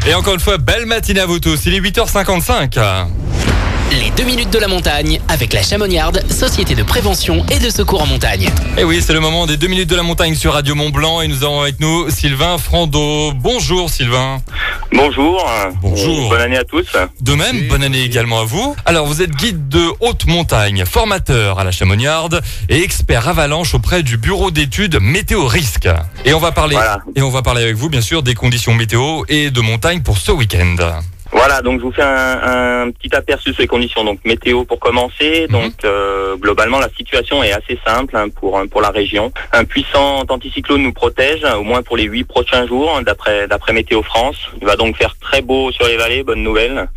Et encore une fois, belle matinée à vous tous. Il est 8h55. Les 2 minutes de la montagne avec la Chamoniarde, société de prévention et de secours en montagne. Et oui, c'est le moment des 2 minutes de la montagne sur Radio Mont-Blanc et nous avons avec nous Sylvain Frando. Bonjour Sylvain. Bonjour. Bonjour. Bonne année à tous. De même, bonne année également à vous. Alors, vous êtes guide de haute montagne, formateur à la Chamoniarde et expert avalanche auprès du bureau d'études Météo Risque. Et on va parler avec vous, bien sûr, des conditions météo et de montagne pour ce week-end. Voilà, donc je vous fais un petit aperçu sur les conditions. Donc météo pour commencer. Donc globalement la situation est assez simple pour la région. Un puissant anticyclone nous protège au moins pour les 8 prochains jours d'après Météo France. Il va donc faire très beau sur les vallées, bonne nouvelle,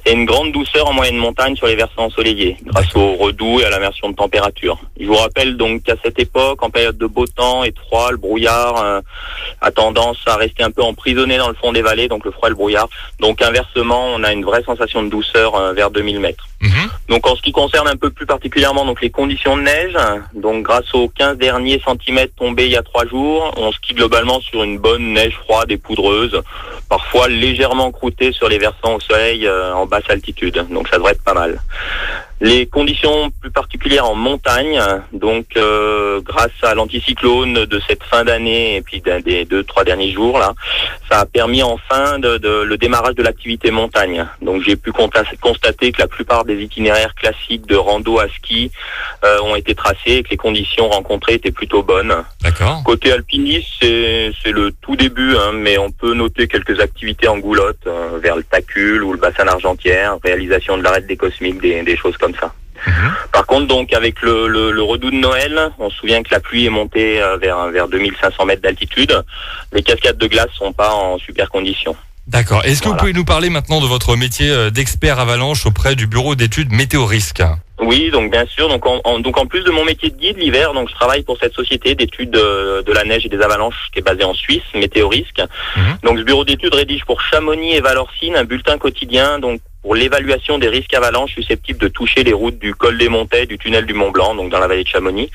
et une grande douceur en moyenne montagne sur les versants ensoleillés grâce au redoux et à l'inversion de température. Je vous rappelle donc qu'à cette époque, en période de beau temps et de froid, le brouillard a tendance à rester un peu emprisonné dans le fond des vallées, donc le froid et le brouillard. Donc inversement, on a une vraie sensation de douceur vers 2000 mètres. Donc en ce qui concerne un peu plus particulièrement donc les conditions de neige, donc grâce aux 15 derniers centimètres tombés il y a 3 jours, on skie globalement sur une bonne neige froide et poudreuse, parfois légèrement croûtée sur les versants au soleil en basse altitude, donc ça devrait être pas mal. Les conditions plus particulières en montagne, donc grâce à l'anticyclone de cette fin d'année et puis des 2-3 derniers jours là, ça a permis enfin le démarrage de l'activité montagne. Donc j'ai pu constater que la plupart des itinéraires classiques de rando à ski ont été tracés et que les conditions rencontrées étaient plutôt bonnes. D'accord. Côté alpiniste, c'est le tout début, mais on peut noter quelques activités en goulotte vers le Tacul ou le bassin d'Argentière, réalisation de l'arête des Cosmiques, des choses comme ça. Par contre, donc avec le redoux de Noël, on se souvient que la pluie est montée vers 2500 mètres d'altitude. Les cascades de glace sont pas en super condition. D'accord. Est-ce que vous pouvez nous parler maintenant de votre métier d'expert avalanche auprès du bureau d'études Météo Risque ? Oui, donc bien sûr. Donc en plus de mon métier de guide l'hiver, donc je travaille pour cette société d'études de la neige et des avalanches qui est basée en Suisse, Météo Risque. Donc ce bureau d'études rédige pour Chamonix et Valorcine un bulletin quotidien donc pour l'évaluation des risques avalanches susceptibles de toucher les routes du col des Montets, du tunnel du Mont Blanc, donc dans la vallée de Chamonix,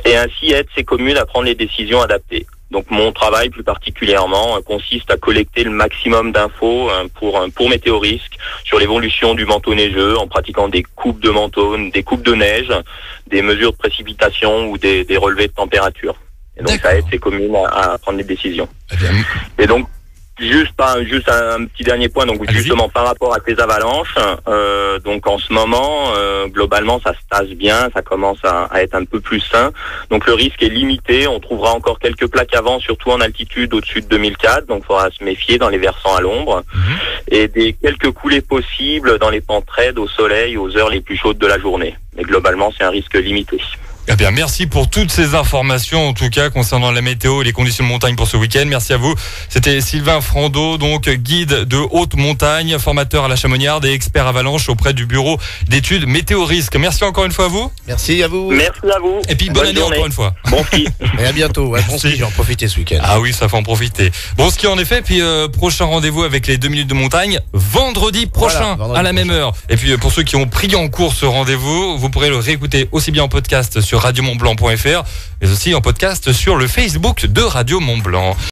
et ainsi aide ces communes à prendre les décisions adaptées. Donc mon travail plus particulièrement consiste à collecter le maximum d'infos pour Météo Risque sur l'évolution du manteau neigeux en pratiquant des coupes de manteau, des coupes de neige, des mesures de précipitation ou des relevés de température. Et donc ça aide ces communes à prendre des décisions. Et donc juste un petit dernier point, donc justement par rapport à ces avalanches, donc en ce moment, globalement ça se passe bien, ça commence à être un peu plus sain, donc le risque est limité, on trouvera encore quelques plaques avant, surtout en altitude au-dessus de 2004, donc il faudra se méfier dans les versants à l'ombre, et quelques coulées possibles dans les pentes raides au soleil aux heures les plus chaudes de la journée, mais globalement c'est un risque limité. Eh bien, merci pour toutes ces informations, en tout cas, concernant la météo et les conditions de montagne pour ce week-end. Merci à vous. C'était Sylvain Frando, donc guide de haute montagne, formateur à la Chamoniarde et expert avalanche auprès du bureau d'études Météo Risque. Merci encore une fois à vous. Merci à vous. Merci à vous. Et puis bonne année journée. Encore une fois. Bon ski. Et à bientôt. Ouais, bon ski, j'ai en profité ce week-end. Ah oui, ça fait en profiter. Bon ski en effet, puis prochain rendez-vous avec les 2 minutes de montagne, vendredi prochain, à la même heure. Et puis pour ceux qui ont pris en cours ce rendez-vous, vous pourrez le réécouter aussi bien en podcast sur radiomontblanc.fr, mais aussi en podcast sur le Facebook de Radio Mont-Blanc.